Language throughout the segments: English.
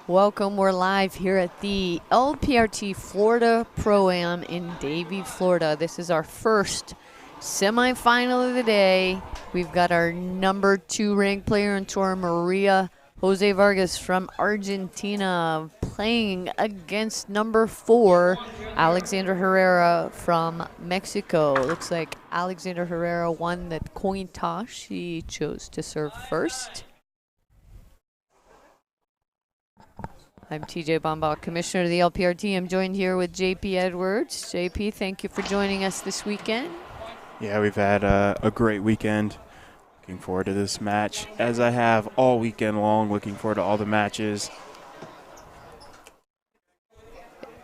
Welcome, we're live here at the LPRT Florida Pro-Am in Davie, Florida. This is our first semifinal of the day. We've got our number 2 ranked player in tour, Maria Jose Vargas from Argentina, playing against number 4, Alexander Herrera from Mexico. Looks like Alexander Herrera won the coin toss. She chose to serve first. I'm TJ Bombach, Commissioner of the LPRT. I'm joined here with JP Edwards. JP, thank you for joining us this weekend. Yeah, we've had a great weekend. Looking forward to this match, as I have all weekend long. Looking forward to all the matches.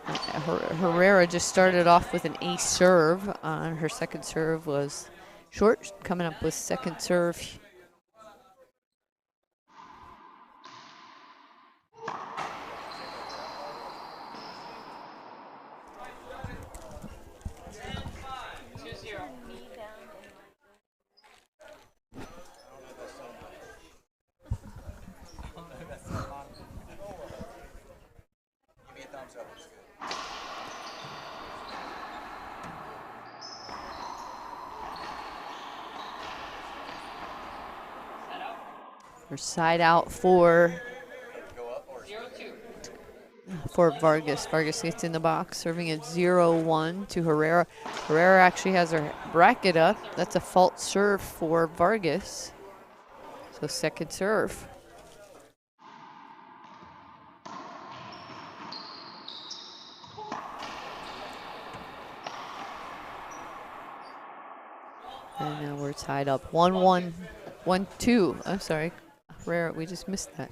Herrera just started off with an ace serve. Her second serve was short, coming up with second serve. Her side out for Vargas. Vargas gets in the box, serving at 0-1 to Herrera. Herrera actually has her bracket up. That's a fault serve for Vargas. So second serve. And now we're tied up 1-1, 1-2. I'm sorry, Herrera, we just missed that.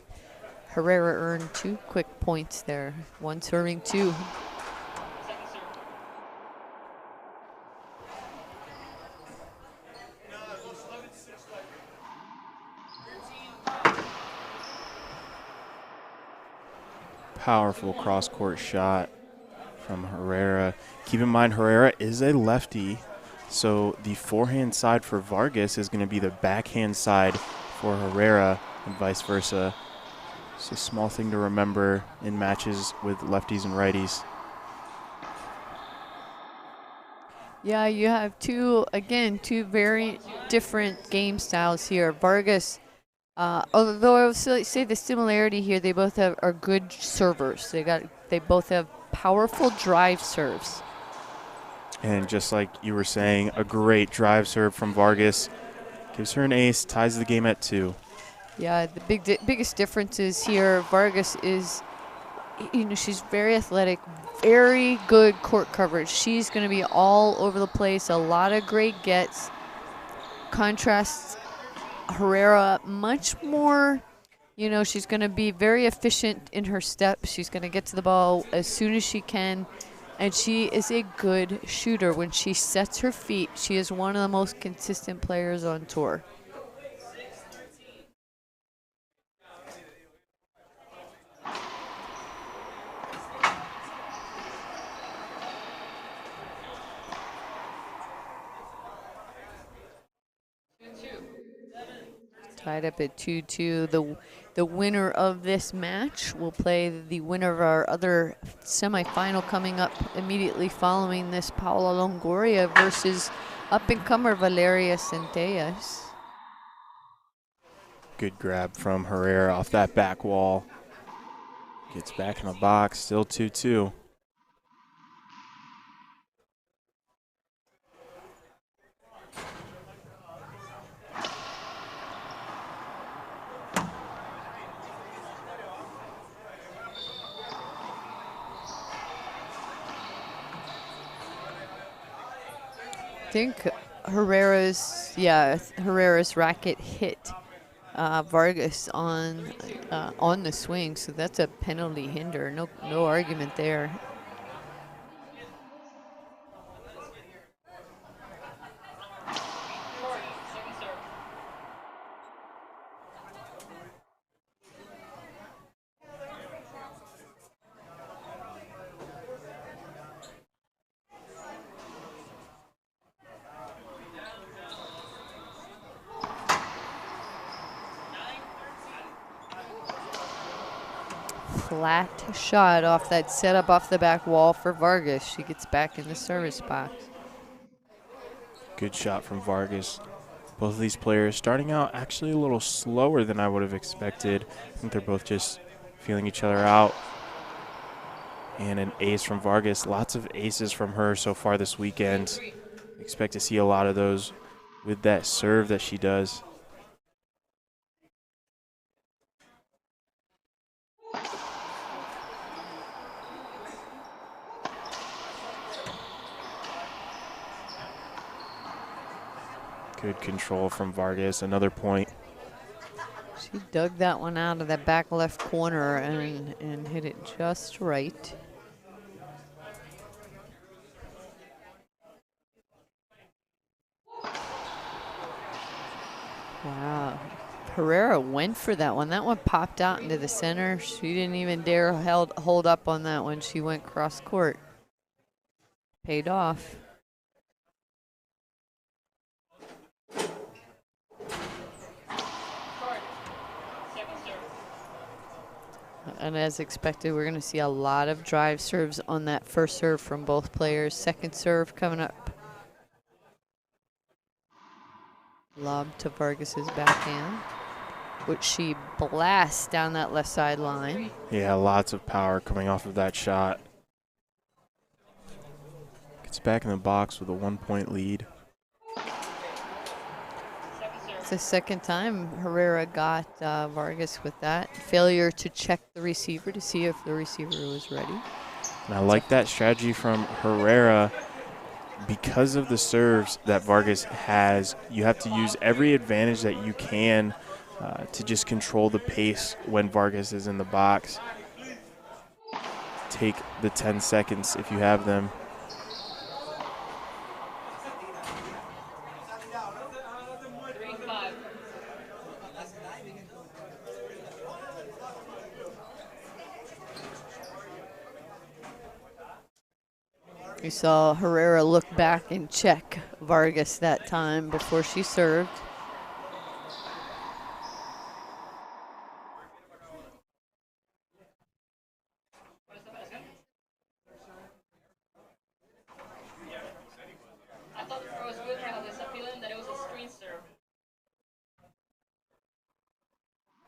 Herrera earned 2 quick points there. 1 serving 2. Powerful cross-court shot from Herrera. Keep in mind, Herrera is a lefty, so the forehand side for Vargas is going to be the backhand side for Herrera and vice versa. It's a small thing to remember in matches with lefties and righties. Yeah, you have two very different game styles here. Vargas, although I would say the similarity here, they both are good servers. They both have powerful drive serves. And just like you were saying, a great drive serve from Vargas. Gives her an ace, ties the game at 2. Yeah, the biggest difference is here, Vargas is, she's very athletic, very good court coverage. She's going to be all over the place, a lot of great gets. Contrasts Herrera much more, she's going to be very efficient in her steps. She's going to get to the ball as soon as she can. And she is a good shooter. When she sets her feet, she is one of the most consistent players on tour. Tied up at 2-2. The winner of this match will play the winner of our other semifinal coming up immediately following this, Paula Longoria versus up-and-comer Valeria Centellas. Good grab from Herrera off that back wall. Gets back in the box, still 2-2. I think Herrera's racket hit Vargas on the swing, so that's a penalty hinder. No argument there. flat shot off that setup off the back wall for Vargas. She gets back in the service box. Good shot from Vargas. Both of these players starting out actually a little slower than I would have expected. I think they're both just feeling each other out. And an ace from Vargas. Lots of aces from her so far this weekend. Expect to see a lot of those with that serve that she does. Good control from Vargas. Another point. She dug that one out of that back left corner and hit it just right. Wow. Herrera went for that one. That one popped out into the center. She didn't even dare hold up on that one. She went cross court. Paid off. And as expected, we're going to see a lot of drive serves on that first serve from both players. Second serve coming up. Lob to Vargas's backhand, which she blasts down that left side line. Yeah, lots of power coming off of that shot. Gets back in the box with a 1-point lead. It's the second time Herrera got Vargas with that. Failure to check the receiver to see if the receiver was ready. And I like that strategy from Herrera. Because of the serves that Vargas has, you have to use every advantage that you can to just control the pace when Vargas is in the box. Take the 10 seconds if you have them. We saw Herrera look back and check Vargas that time before she served.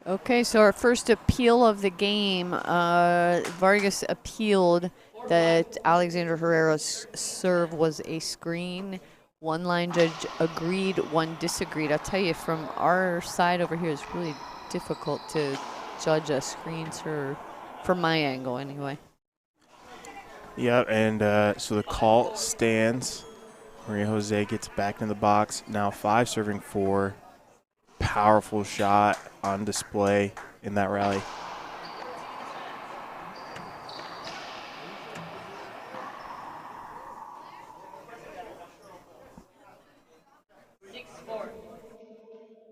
Okay, so our first appeal of the game, Vargas appealed that Alexander Herrera's serve was a screen. One line judge agreed, one disagreed. I'll tell you, from our side over here, it's really difficult to judge a screen serve, from my angle anyway. Yeah, and so the call stands. Maria Jose gets back in the box. Now 5 serving 4. Powerful shot on display in that rally.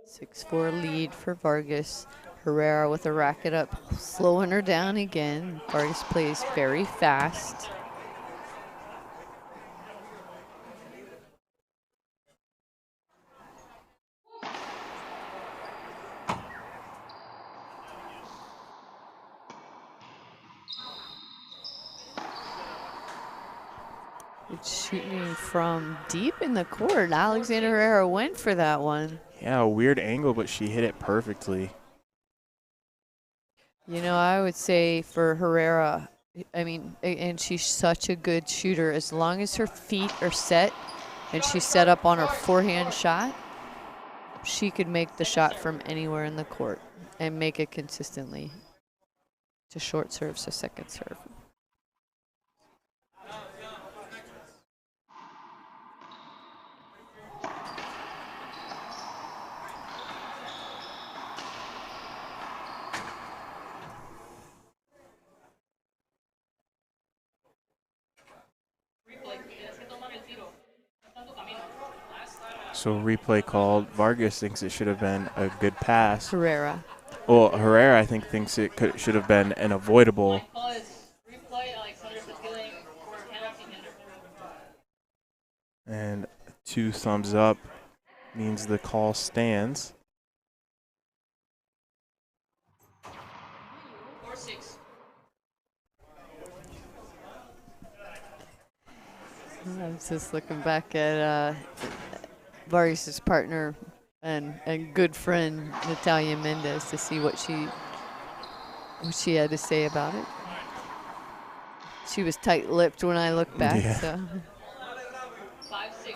Six, 4 lead for Vargas. Herrera with a racket up, slowing her down again. Vargas plays very fast. It's shooting from deep in the court. Alexander Herrera went for that one. Yeah, a weird angle, but she hit it perfectly. You know, I would say for Herrera, I mean, and she's such a good shooter. As long as her feet are set and she's set up on her forehand shot, she could make the shot from anywhere in the court and make it consistently to short serves a second serve. So replay called. Vargas thinks it should have been a good pass. Herrera. Well, Herrera, I think, thinks it should have been an avoidable. And 2 thumbs up means the call stands. I was just looking back at Vargas' partner and good friend Natalia Mendez to see what she had to say about it. She was tight-lipped when I looked back. Yeah. So. 5-6.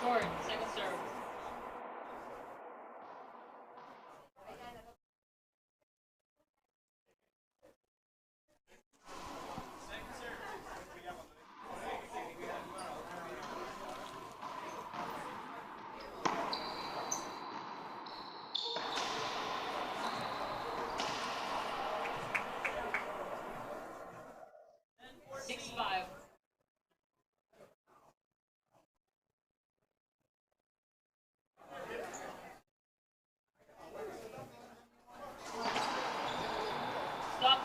Short, second serve.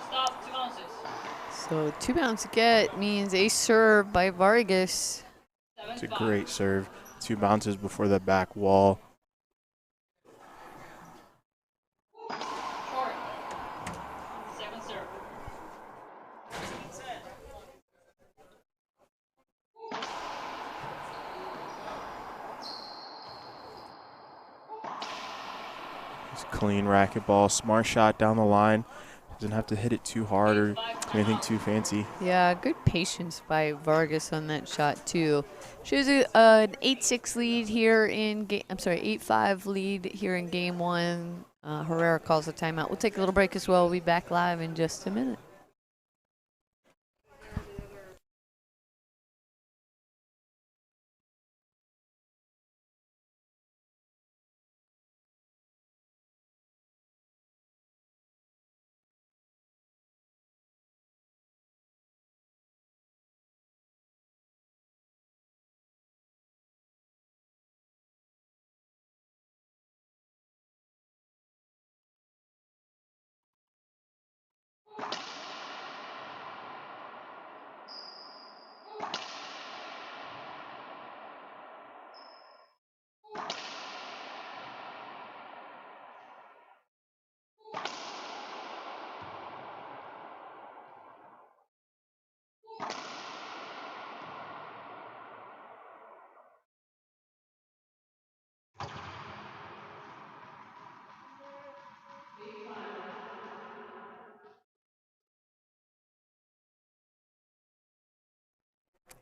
Stop, 2 ounces. So 2 bounce get means a serve by Vargas. It's a great serve. 2 bounces before the back wall. Short. Second serve. It's a clean racquetball. Smart shot down the line. Doesn't have to hit it too hard or anything too fancy. Yeah, good patience by Vargas on that shot too. She was an 8-6 lead here in game. I'm sorry, 8-5 lead here in game one. Herrera calls a timeout. We'll take a little break as well. We'll be back live in just a minute.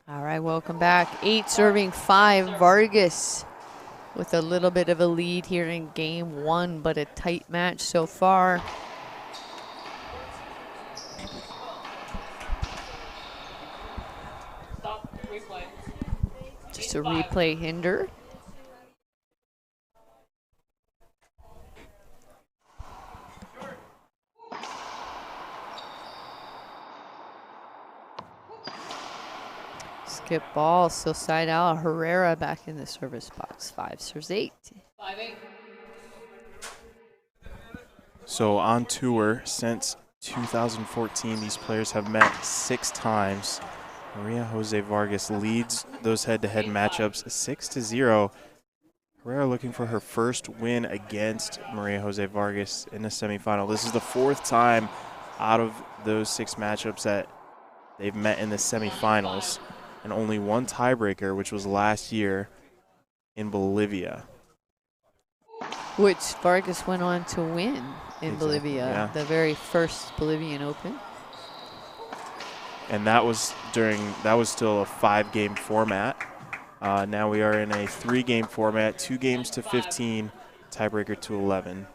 All right, welcome back. 8 serving 5, Vargas with a little bit of a lead here in game one, but a tight match so far. Stop, replay. Just a replay hinder. Skip ball, still side out. Herrera back in the service box. 5 serves 8. 5-8. So on tour since 2014, these players have met 6 times. Maria Jose Vargas leads those head-to-head matchups 6-0. Herrera looking for her first win against Maria Jose Vargas in the semifinal. This is the 4th time out of those 6 matchups that they've met in the semifinals, and only 1 tiebreaker, which was last year in Bolivia. Which Vargas went on to win in Exactly, Bolivia, yeah. the very first Bolivian Open. And that was still a 5-game format. Now we are in a 3-game format, 2 games to 15, tiebreaker to 11.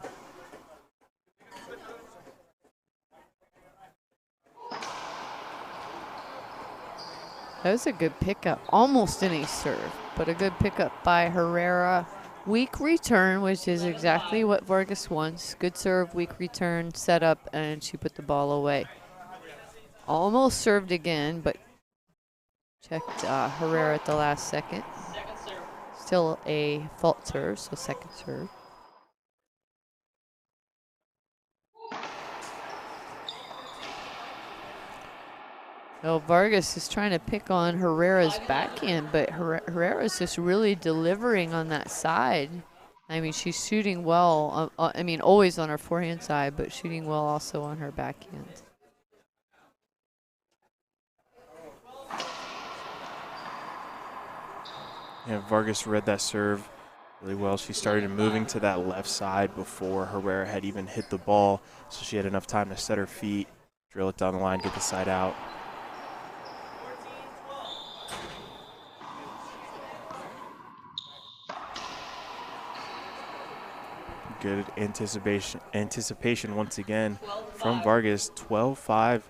That was a good pickup, almost an ace serve, but a good pickup by Herrera. Weak return, which is exactly what Vargas wants. Good serve, weak return, set up, and she put the ball away. Almost served again, but checked Herrera at the last second. Second serve. Still a fault serve, so second serve. Oh, Vargas is trying to pick on Herrera's backhand, but Herrera's just really delivering on that side I mean, she's shooting well. I mean, always on her forehand side, but shooting well also on her backhand. Yeah, Vargas read that serve really well. She started moving to that left side before Herrera had even hit the ball, so she had enough time to set her feet, drill it down the line, get the side out. Good anticipation once again from Vargas. 12-5.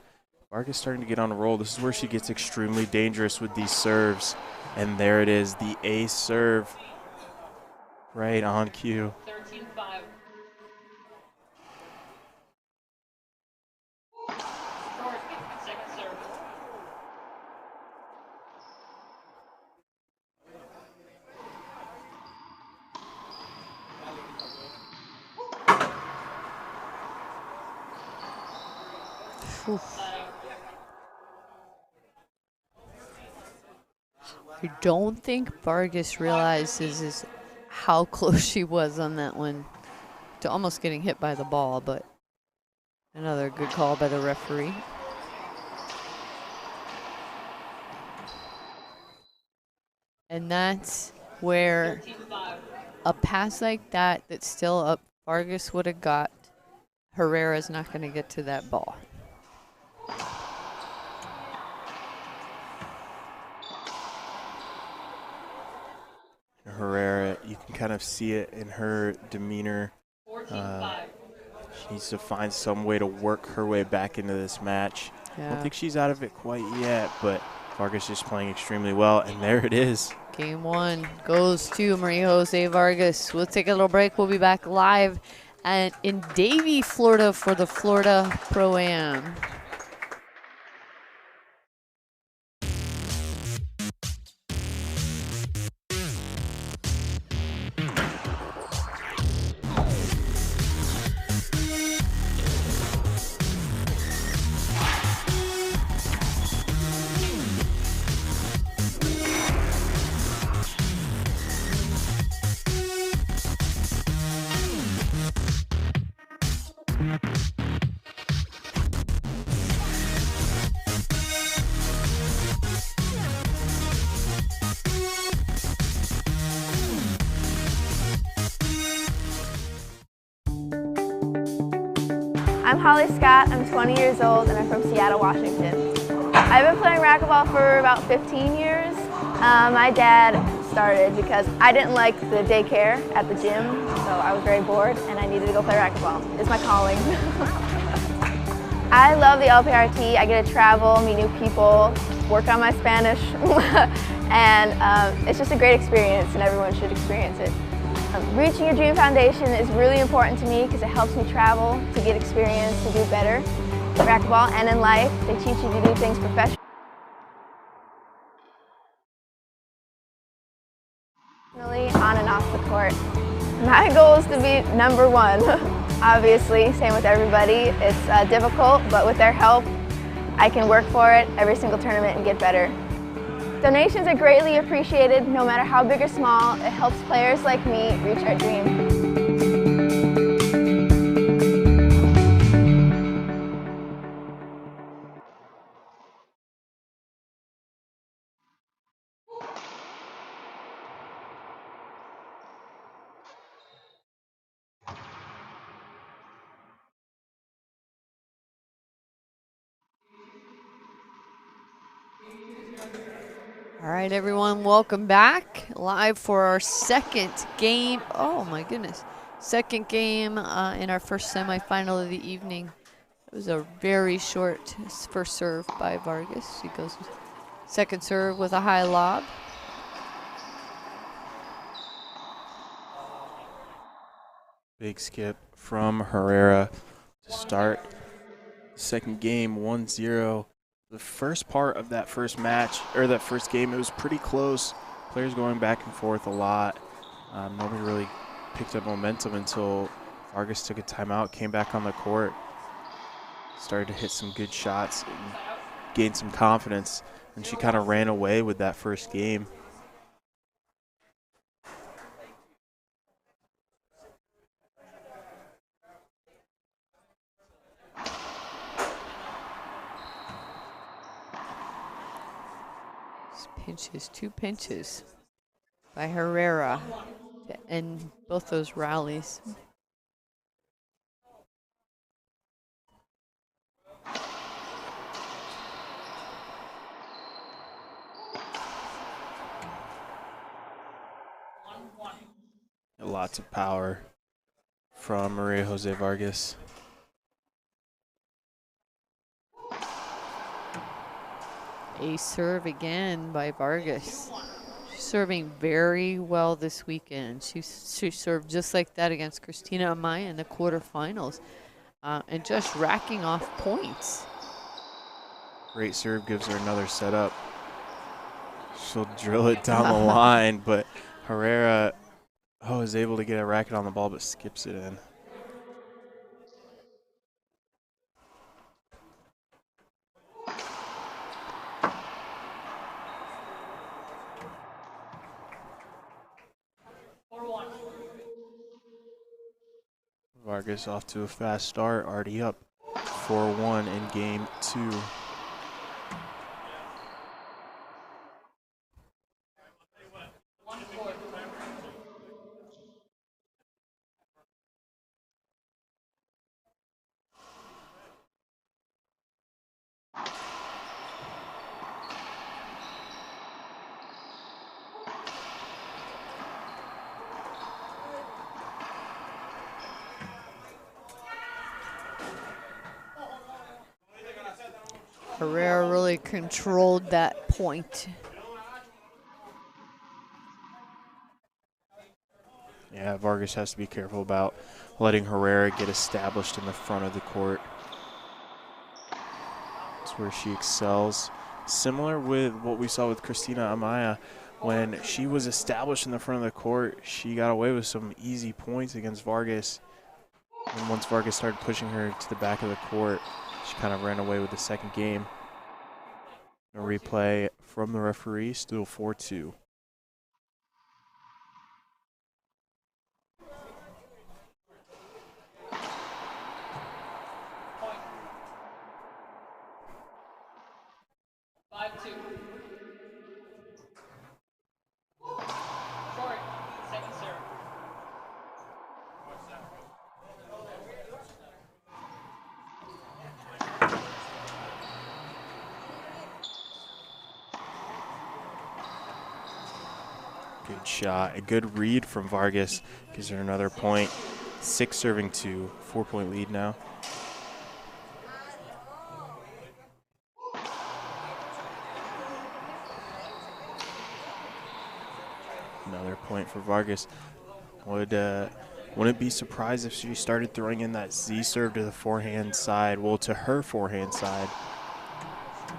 Vargas starting to get on a roll. This is where she gets extremely dangerous with these serves. And there it is, the ace serve. Right on cue. 13-5. Second serve. I don't think Vargas realizes is how close she was on that one to almost getting hit by the ball, but another good call by the referee. And that's where 13-5. a pass like that that's still up, Vargas would have got. Herrera's not going to get to that ball. Herrera, you can kind of see it in her demeanor. 14-5. She needs to find some way to work her way back into this match. I don't think she's out of it quite yet, but Vargas is playing extremely well, and there it is. Game one goes to Maria Jose Vargas. We'll take a little break. We'll be back live in Davie, Florida for the Florida Pro-Am. I'm Holly Scott, I'm 20 years old, and I'm from Seattle, Washington. I've been playing racquetball for about 15 years. My dad started because I didn't like the daycare at the gym, so I was very bored and I needed to go play racquetball. It's my calling. I love the LPRT. I get to travel, meet new people, work on my Spanish, and it's just a great experience and everyone should experience it. Reaching your dream foundation is really important to me because it helps me travel, to get experience, to do better. In racquetball and in life, they teach you to do things professionally on and off the court. My goal is to be #1. Obviously, same with everybody. It's difficult, but with their help, I can work for it every single tournament and get better. Donations are greatly appreciated, no matter how big or small. It helps players like me reach our dream. All right, everyone, welcome back. Live for our second game. Oh, my goodness. Second game in our first semifinal of the evening. It was a very short first serve by Vargas. She goes second serve with a high lob. Big skip from Herrera to start the second game, 1-0. The first part of that first match, or that first game, it was pretty close. Players going back and forth a lot. Nobody really picked up momentum until Vargas took a timeout, came back on the court, started to hit some good shots, and gained some confidence, and she kind of ran away with that first game. Pinches, 2 pinches by Herrera to end both those rallies. Lots of power from Maria Jose Vargas. A serve again by Vargas. She's serving very well this weekend. She served just like that against Christina Amaya in the quarterfinals, and just racking off points. Great serve, gives her another setup. She'll drill it down the line, but Herrera is able to get a racket on the ball, but skips it in. Vargas off to a fast start, already up 4-1 in game 2. Herrera really controlled that point. Yeah, Vargas has to be careful about letting Herrera get established in the front of the court. That's where she excels. Similar with what we saw with Christina Amaya. When she was established in the front of the court, she got away with some easy points against Vargas. And once Vargas started pushing her to the back of the court, she kind of ran away with the second game. A replay from the referee, still 4-2. Good shot. A good read from Vargas gives her another point. 6 serving 2. 4-point lead now. Another point for Vargas. Wouldn't be surprised if she started throwing in that Z serve to the forehand side, to her forehand side.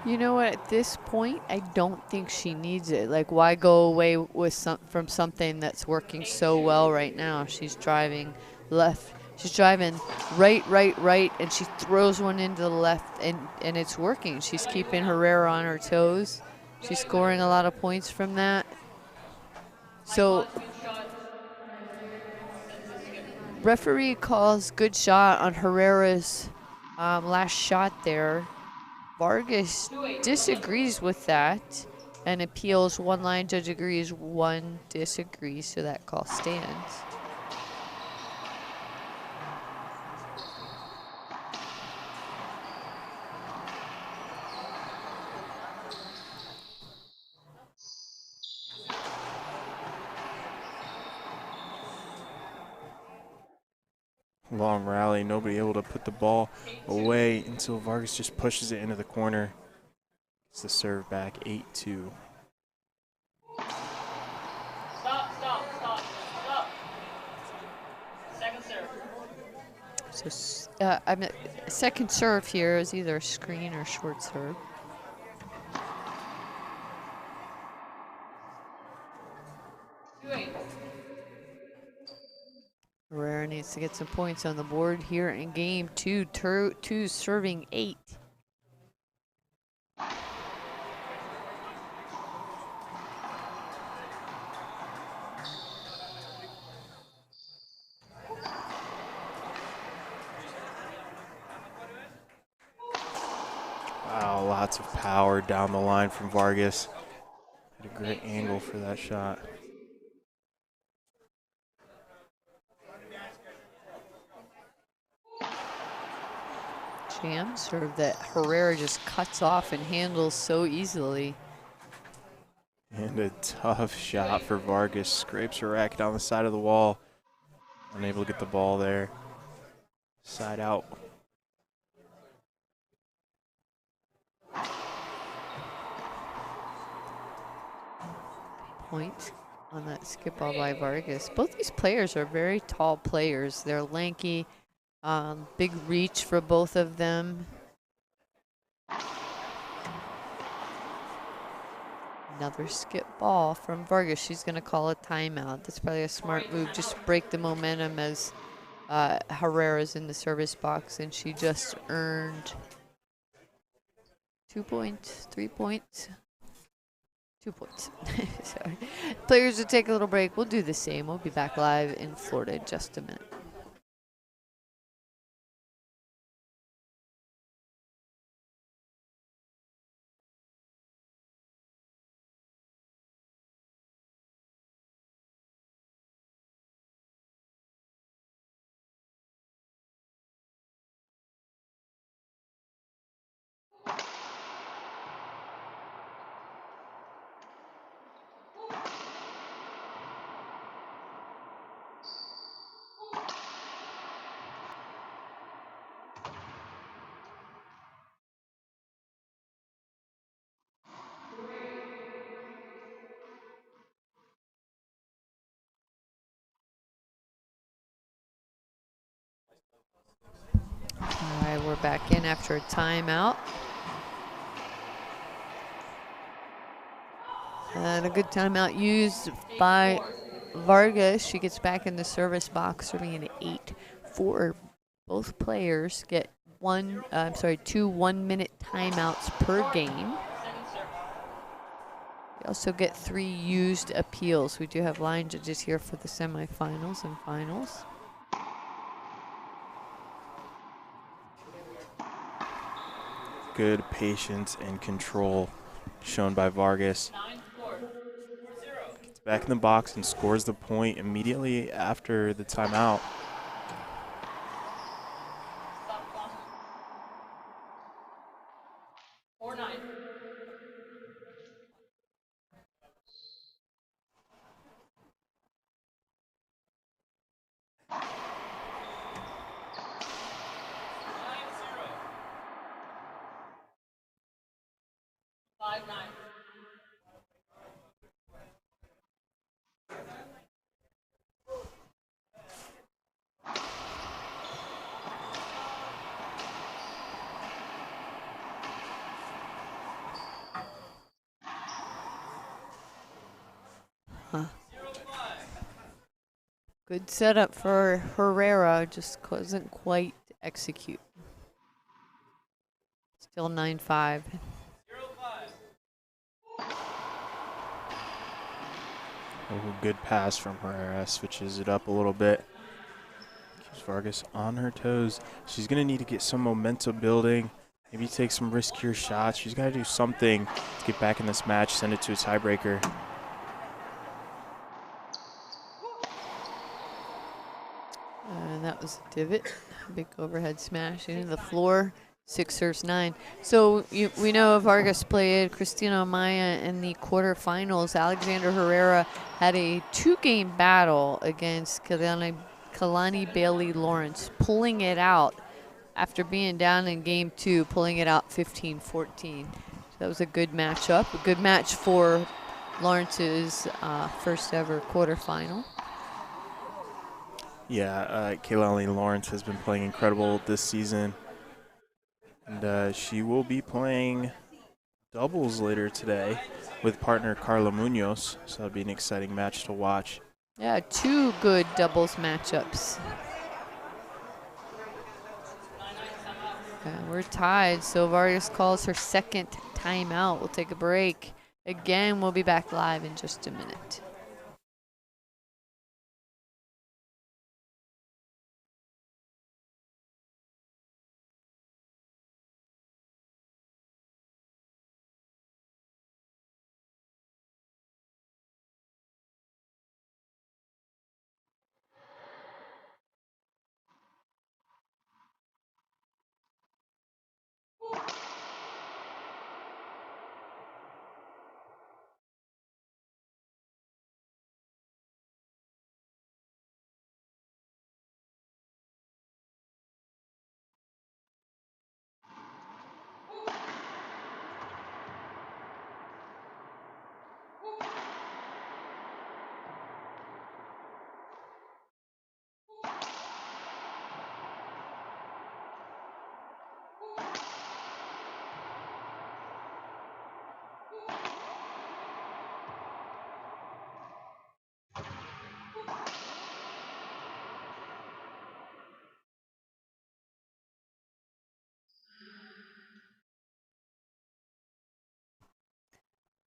You know what? At this point, I don't think she needs it. Like, why go away with from something that's working so well right now? She's driving left. She's driving right, and she throws one into the left, and it's working. She's keeping Herrera on her toes. She's scoring a lot of points from that. So, referee calls good shot on Herrera's last shot there. Vargas disagrees with that and appeals. One line judge agrees, one disagrees, so that call stands. Long rally, nobody able to put the ball away until Vargas just pushes it into the corner. It's the serve back, 8-2. Stop. Second serve. So, second serve here is either a screen or short serve. Herrera needs to get some points on the board here in game 2. Two serving 8. Wow, lots of power down the line from Vargas. great angle for that shot. Jam serve that Herrera just cuts off and handles so easily. And a tough shot for Vargas. Scrapes her racket on the side of the wall. Unable to get the ball there. Side out. Point on that skip ball by Vargas. Both these players are very tall players. They're lanky, big reach for both of them. Another skip ball from Vargas. She's going to call a timeout. That's probably a smart move. Just break the momentum as Herrera's in the service box, and she just earned 2 points, 3 points. 2 points. Sorry. Players will take a little break. We'll do the same. We'll be back live in Florida in just a minute. All right, we're back in after a timeout. And a good timeout used by Vargas. She gets back in the service box, serving an 8-4. Both players get 2 1-minute timeouts per game. We also get 3 used appeals. We do have line judges here for the semifinals and finals. Good patience and control shown by Vargas. Gets back in the box and scores the point immediately after the timeout. Stop clock. 4-9. Five, 9. Good setup for Herrera, just doesn't quite execute. Still 9-5. Oh, good pass from Herrera. Switches it up a little bit. Keeps Vargas on her toes. She's going to need to get some momentum building. Maybe take some riskier shots. She's got to do something to get back in this match, send it to a tiebreaker. And that was a divot. Big overhead smash into the floor. 6 serves 9. So we know Vargas played Cristina Maya in the quarterfinals. Alexander Herrera had a 2-game battle against Kalani Bailey Lawrence, pulling it out after being down in game 2, pulling it out 15-14. So that was a good matchup, a good match for Lawrence's first ever quarterfinal. Yeah, Kalani Lawrence has been playing incredible this season. And she will be playing doubles later today with partner Carla Munoz. So that'll be an exciting match to watch. Yeah, 2 good doubles matchups. We're tied, so Vargas calls her second timeout. We'll take a break. Again, we'll be back live in just a minute.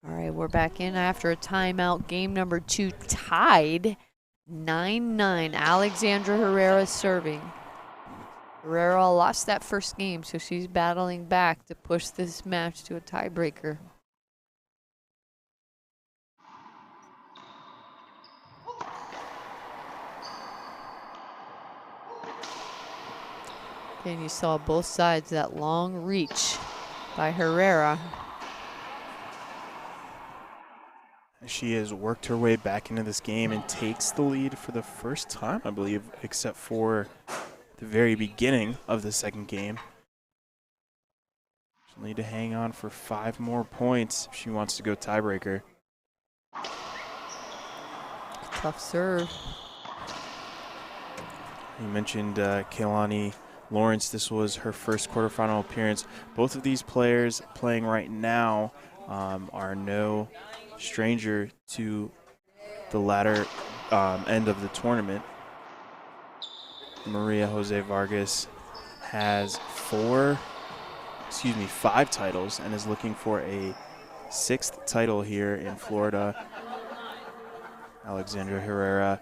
All right, we're back in after a timeout. Game number 2 tied 9-9. Alexandra Herrera serving. Herrera lost that first game, so she's battling back to push this match to a tiebreaker. And you saw both sides, that long reach by Herrera. She has worked her way back into this game and takes the lead for the first time, I believe, except for the very beginning of the second game. She'll need to hang on for 5 more points if she wants to go tiebreaker. Tough serve. You mentioned Kehlani Lawrence. This was her first quarterfinal appearance. Both of these players playing right now are no stranger to the latter end of the tournament. Maria Jose Vargas has 5 titles and is looking for a 6th title here in Florida. Alexandra Herrera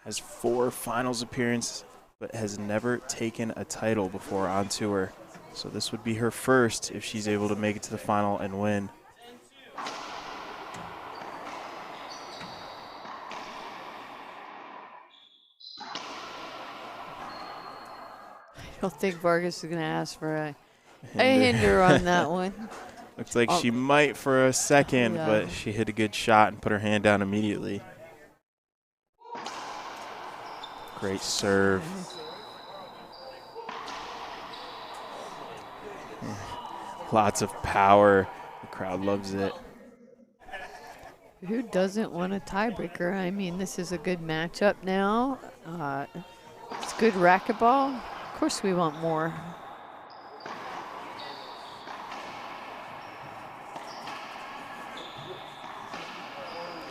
has 4 finals appearances but has never taken a title before on tour. So this would be her first if she's able to make it to the final and win. I don't think Vargas is going to ask for a hinder on that one. Looks like she might for a second, yeah. but she hit a good shot and put her hand down immediately. Great serve. Lots of power. The crowd loves it. Who doesn't want a tiebreaker? I mean, this is a good matchup now. It's good racquetball. Of course we want more.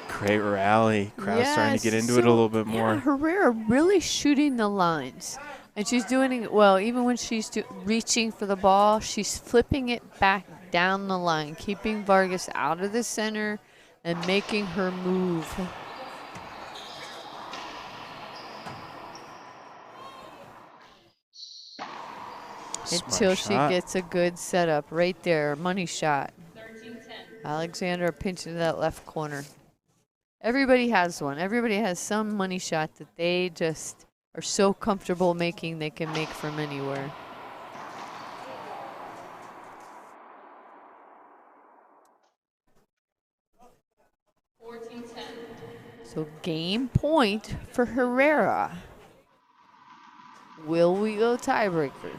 Great rally. Crowd's starting to get into it a little bit more. Yeah, Herrera really shooting the lines. And she's doing it well. Even when she's reaching for the ball, she's flipping it back down the line, keeping Vargas out of the center and making her move. Until she gets a good setup right there. Money shot. 13-10. Alexandra pinching that left corner. Everybody has one. Everybody has some money shot that they just are so comfortable making they can make from anywhere. So game point for Herrera. Will we go tiebreaker?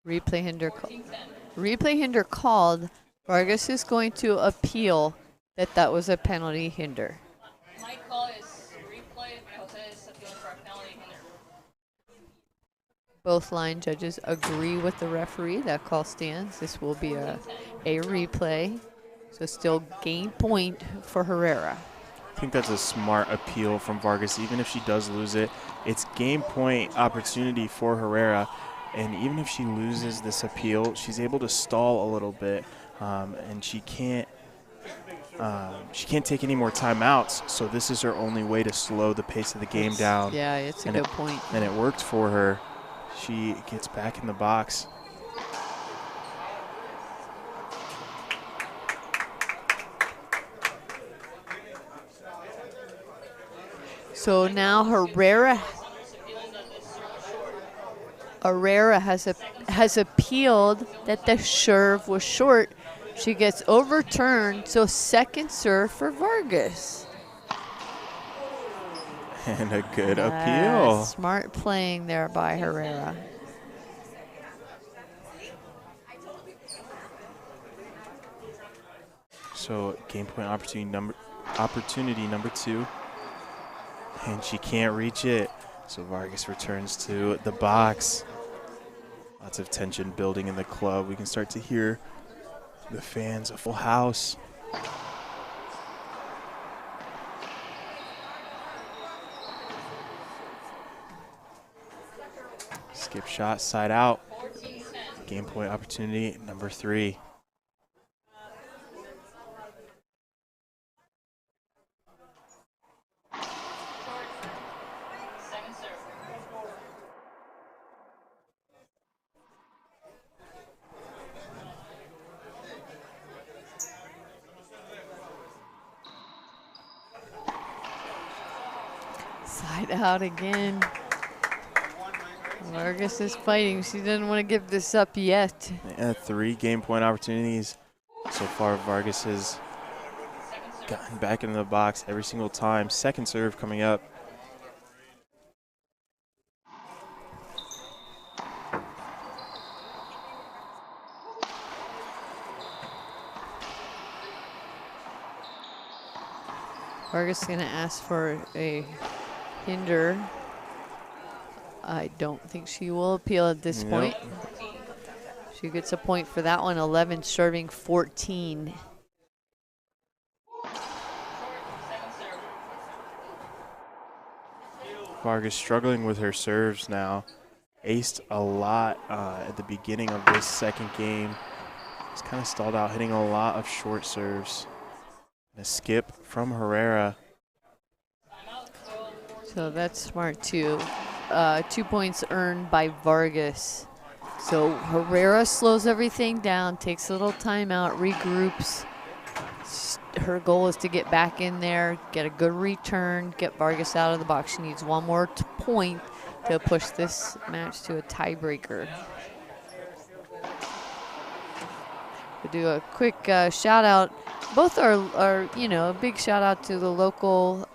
Replay hinder. Replay hinder called. Vargas is going to appeal that was a penalty hinder. My call is replay. Jose is appealing for a penalty hinder. Both line judges agree with the referee. That call stands. This will be a replay. So still game point for Herrera. I think that's a smart appeal from Vargas. Even if she does lose it, it's game point opportunity for Herrera. And even if she loses this appeal, she's able to stall a little bit, and she can't take any more timeouts. So this is her only way to slow the pace of the game down. Yeah, it's a good point. And it worked for her. She gets back in the box. So now Herrera has appealed that the serve was short. She gets overturned, so second serve for Vargas. And a good appeal. Smart playing there by Herrera. So game point opportunity number 2. And she can't reach it. So Vargas returns to the box. Lots of tension building in the club. We can start to hear the fans, a full house. Skip shot, side out. Game point opportunity, number 3. Side out again. Vargas is fighting. She doesn't want to give this up yet. Yeah, 3 game point opportunities. So far, Vargas has gotten back into the box every single time. Second serve coming up. Vargas is going to ask for a hinder. I don't think she will appeal at this point. She gets a point for that one. 11 serving 14. Vargas struggling with her serves now. Aced a lot at the beginning of this second game. Just kind of stalled out, hitting a lot of short serves. And a skip from Herrera. So that's smart too. 2 points earned by Vargas. So Herrera slows everything down, takes a little timeout, regroups. Her goal is to get back in there, get a good return, get Vargas out of the box. She needs one more point to push this match to a tiebreaker. We'll do a quick shout out. Both are, you know, a big shout out to the local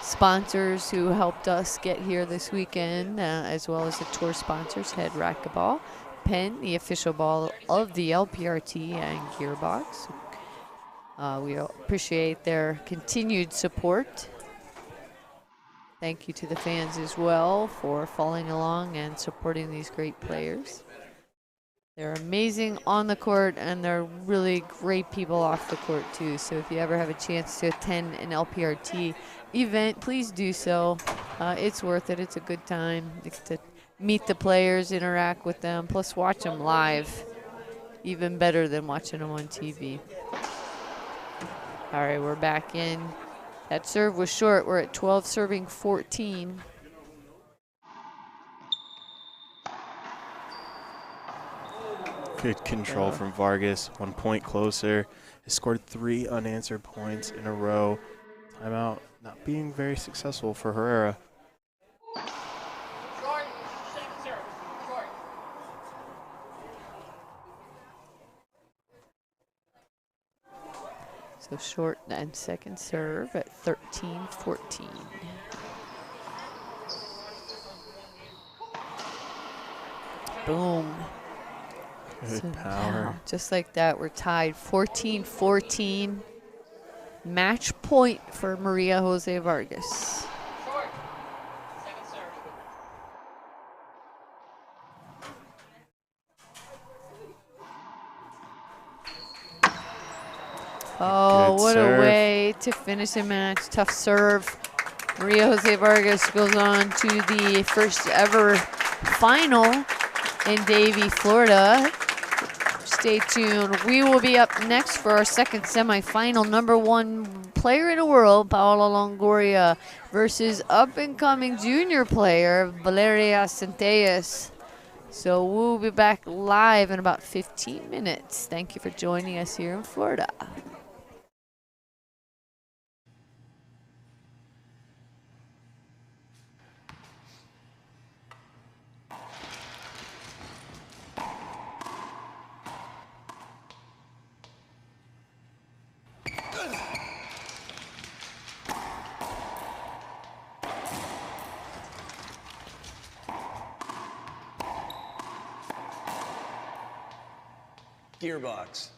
sponsors who helped us get here this weekend, as well as the tour sponsors, Head Racquetball, Penn, the official ball of the LPRT, and Gearbox. We appreciate their continued support. Thank you to the fans as well for following along and supporting these great players. They're amazing on the court, and they're really great people off the court too. So if you ever have a chance to attend an LPRT event, please do so. It's worth it. It's a good time. You get to meet the players, interact with them, plus watch them live. Even better than watching them on TV. All right, we're back in. That serve was short. We're at 12 serving 14. Good control from Vargas. 1 point closer. Has scored 3 unanswered points in a row. Timeout not being very successful for Herrera. So short and second serve at 13-14. Boom. Good So power. now, just like that, we're tied 14-14. Match point for Maria Jose Vargas. Oh, Good what serve. a way to finish a match. Tough serve. Maria Jose Vargas goes on to the first ever final in Davie, Florida. Stay tuned. We will be up next for our second semifinal. Number 1 player in the world, Paola Longoria, versus up-and-coming junior player, Valeria Centellas. So we'll be back live in about 15 minutes. Thank you for joining us here in Florida. Gearbox.